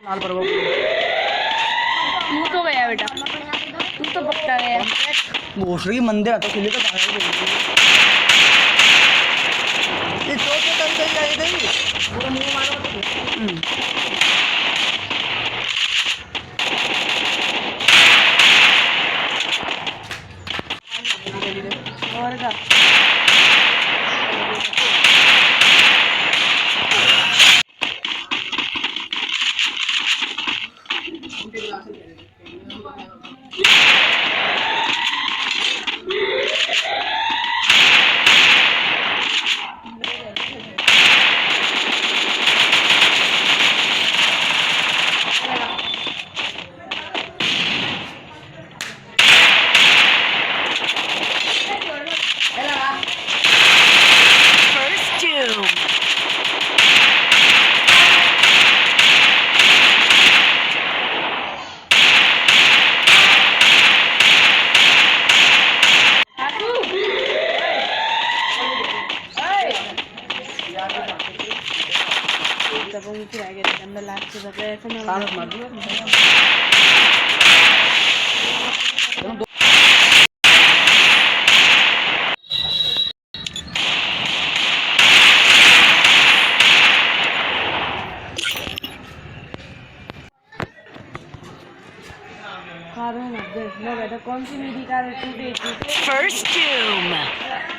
साल पर वो तू तो गया बेटा, तू तो पक्का गया। भोसड़ी की मंदिर आता किले तो बाहर ये चोट तो कर गई आई नहीं पूरा मुंह मारो और का जब वो फिर आगे अंदर लास्ट से जब ऐसे ना मार दिया कार में मत दे। लो बेटा, कौन सी मेरी कार है? 282 First Doom.